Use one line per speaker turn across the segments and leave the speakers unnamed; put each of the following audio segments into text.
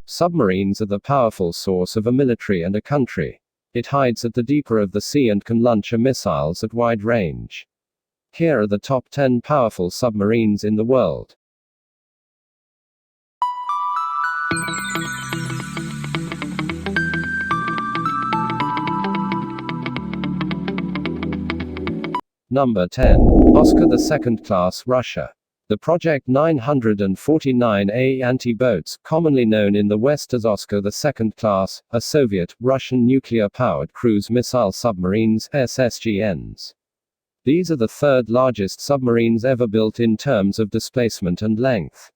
Submarines are the powerful source of a military and a country. It hides at the deeper of the sea and can launch missiles at wide range. Here are the top 10 powerful submarines in the world. Number 10. Oscar II class, Russia. The Project 949A anti-boats, commonly known in the West as Oscar II class, are Soviet, Russian nuclear-powered cruise missile submarines, SSGNs. These are the third largest submarines ever built in terms of displacement and length.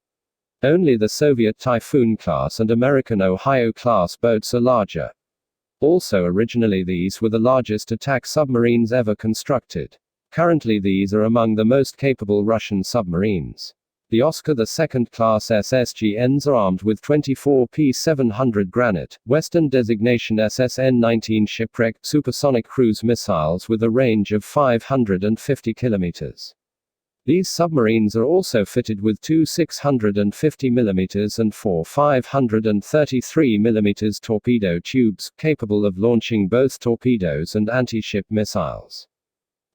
Only the Soviet Typhoon class and American Ohio class boats are larger. Also, originally these were the largest attack submarines ever constructed. Currently these are among the most capable Russian submarines. The Oscar II class SSGNs are armed with 24 P-700 Granite, Western designation SSN-19 shipwreck, supersonic cruise missiles with a range of 550 kilometers. These submarines are also fitted with two 650 mm and four 533 mm torpedo tubes, capable of launching both torpedoes and anti-ship missiles.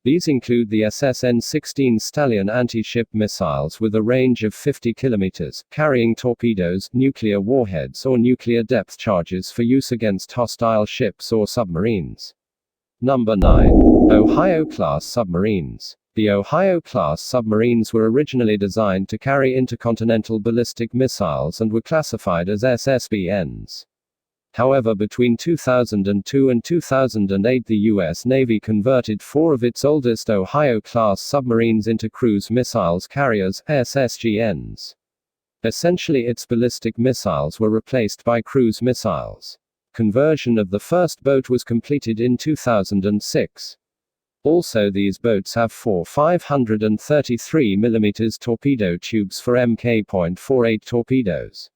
These include the SSN-16 Stallion anti-ship missiles with a range of 50 kilometers, carrying torpedoes, nuclear warheads or nuclear depth charges for use against hostile ships or submarines. Number 9. Ohio-class submarines. The Ohio-class submarines were originally designed to carry intercontinental ballistic missiles and were classified as SSBNs. However, between 2002 and 2008 the U.S. Navy converted four of its oldest Ohio-class submarines into cruise missiles carriers, SSGNs. Essentially its ballistic missiles were replaced by cruise missiles. Conversion of the first boat was completed in 2006. Also, these boats have four 533 mm torpedo tubes for Mk.48 torpedoes.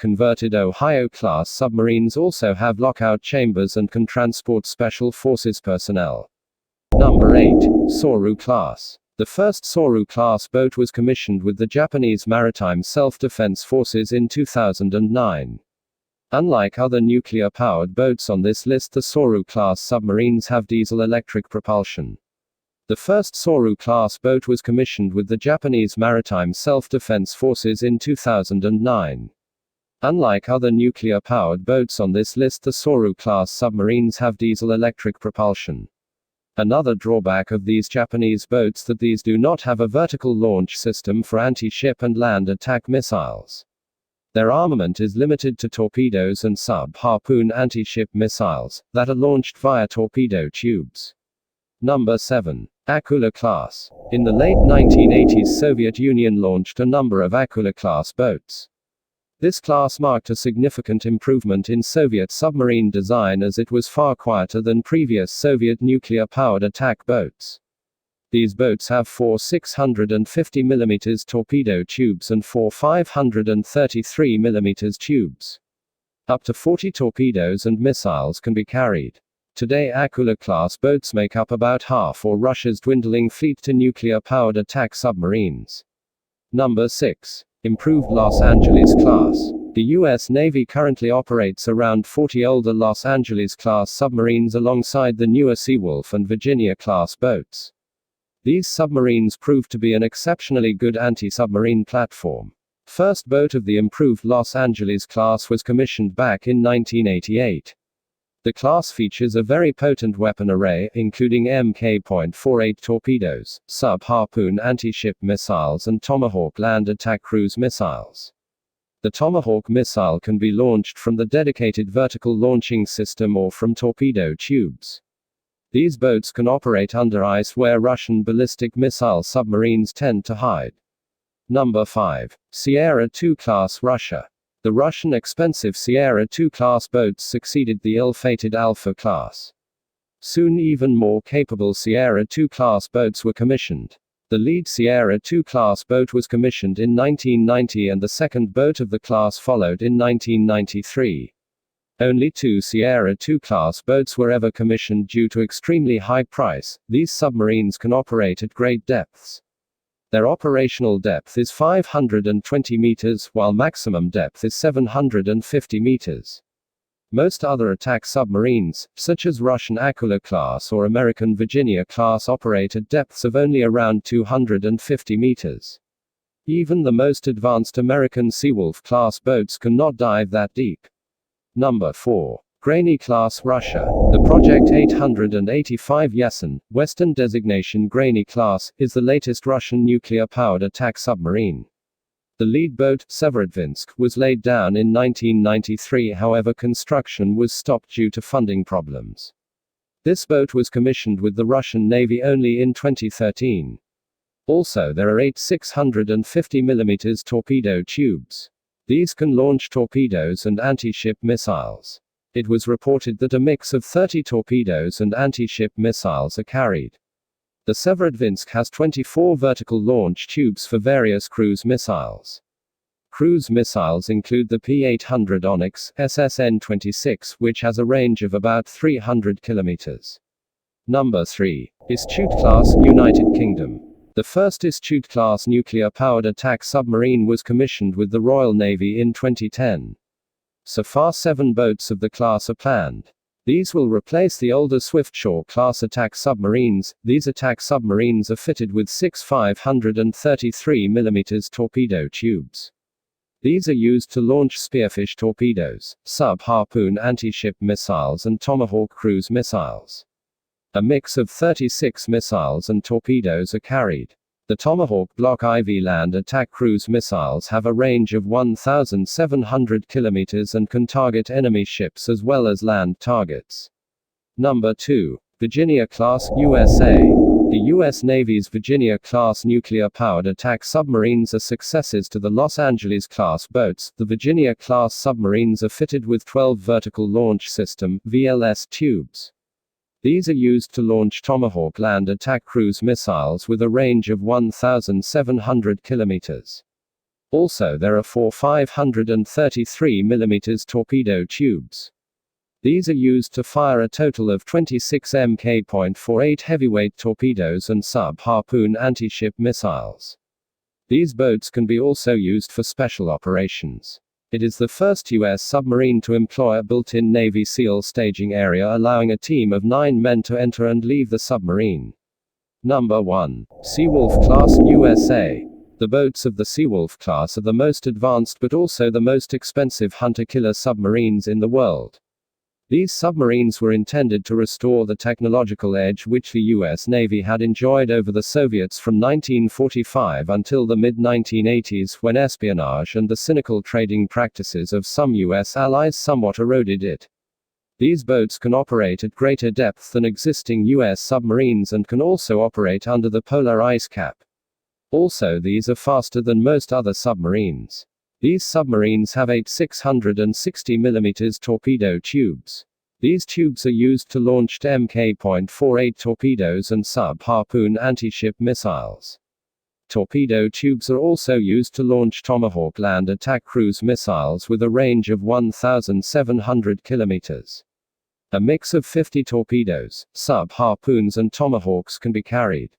Converted Ohio-class submarines also have lockout chambers and can transport special forces personnel. Number 8. Soryu class. The first Soryu class boat was commissioned with the Japanese Maritime Self-Defense Forces in 2009. Unlike other nuclear-powered boats on this list, the Soryu class submarines have diesel-electric propulsion. The first Soryu class boat was commissioned with the Japanese Maritime Self-Defense Forces in 2009. Unlike other nuclear-powered boats on this list, the Soryu-class submarines have diesel-electric propulsion. Another drawback of these Japanese boats that these do not have a vertical launch system for anti-ship and land attack missiles. Their armament is limited to torpedoes and sub-Harpoon anti-ship missiles that are launched via torpedo tubes. Number 7. Akula class. In the late 1980s, Soviet Union launched a number of Akula-class boats. This class marked a significant improvement in Soviet submarine design as it was far quieter than previous Soviet nuclear-powered attack boats. These boats have four 650 mm torpedo tubes and four 533 mm tubes. Up to 40 torpedoes and missiles can be carried. Today, Akula-class boats make up about half of Russia's dwindling fleet to nuclear-powered attack submarines. Number 6. Improved Los Angeles class. The U.S. Navy currently operates around 40 older Los Angeles-class submarines alongside the newer Seawolf and Virginia-class boats. These submarines proved to be an exceptionally good anti-submarine platform. First boat of the improved Los Angeles class was commissioned back in 1988. The class features a very potent weapon array, including Mk.48 torpedoes, sub-Harpoon anti-ship missiles and Tomahawk land attack cruise missiles. The Tomahawk missile can be launched from the dedicated vertical launching system or from torpedo tubes. These boats can operate under ice where Russian ballistic missile submarines tend to hide. Number 5. Sierra II class, Russia. The Russian expensive Sierra II class boats succeeded the ill-fated Alpha class. Soon even more capable Sierra II class boats were commissioned. The lead Sierra II class boat was commissioned in 1990 and the second boat of the class followed in 1993. Only two Sierra II class boats were ever commissioned due to extremely high price. These submarines can operate at great depths. Their operational depth is 520 meters, while maximum depth is 750 meters. Most other attack submarines, such as Russian Akula class or American Virginia class, operate at depths of only around 250 meters. Even the most advanced American Seawolf class boats cannot dive that deep. Number 4. Grainy class Russia. The Project 885 Yasen, Western designation Grainy class, is the latest Russian nuclear-powered attack submarine. The lead boat, Severodvinsk, was laid down in 1993, however construction was stopped due to funding problems. This boat was commissioned with the Russian Navy only in 2013. Also, there are 8 650mm torpedo tubes. These can launch torpedoes and anti-ship missiles. It was reported that a mix of 30 torpedoes and anti-ship missiles are carried. The Severodvinsk has 24 vertical launch tubes for various cruise missiles. Cruise missiles include the P-800 Onyx, SSN-26, which has a range of about 300 kilometers. Number 3. Astute class, United Kingdom. The first Astute-class nuclear-powered attack submarine was commissioned with the Royal Navy in 2010. So far 7 boats of the class are planned. These will replace the older Swiftsure-class attack submarines. These attack submarines are fitted with 6 533mm torpedo tubes. These are used to launch Spearfish torpedoes, sub-Harpoon anti-ship missiles and Tomahawk cruise missiles. A mix of 36 missiles and torpedoes are carried. The Tomahawk Block IV land attack cruise missiles have a range of 1,700 kilometers and can target enemy ships as well as land targets. Number 2. Virginia-class, USA. The U.S. Navy's Virginia-class nuclear-powered attack submarines are successors to the Los Angeles-class boats. The Virginia-class submarines are fitted with 12 vertical launch system (VLS) tubes. These are used to launch Tomahawk land attack cruise missiles with a range of 1,700 kilometers. Also, there are 4 533mm torpedo tubes. These are used to fire a total of 26 Mk.48 heavyweight torpedoes and sub-Harpoon anti-ship missiles. These boats can be also used for special operations. It is the first U.S. submarine to employ a built-in Navy SEAL staging area, allowing a team of 9 men to enter and leave the submarine. Number 1. Seawolf class, USA. The boats of the Seawolf class are the most advanced but also the most expensive hunter-killer submarines in the world. These submarines were intended to restore the technological edge which the U.S. Navy had enjoyed over the Soviets from 1945 until the mid-1980s, when espionage and the cynical trading practices of some U.S. allies somewhat eroded it. These boats can operate at greater depth than existing U.S. submarines and can also operate under the polar ice cap. Also, these are faster than most other submarines. These submarines have 8 660mm torpedo tubes. These tubes are used to launch Mk.48 torpedoes and sub-Harpoon anti-ship missiles. Torpedo tubes are also used to launch Tomahawk land attack cruise missiles with a range of 1,700 kilometers. A mix of 50 torpedoes, sub-Harpoons and Tomahawks can be carried.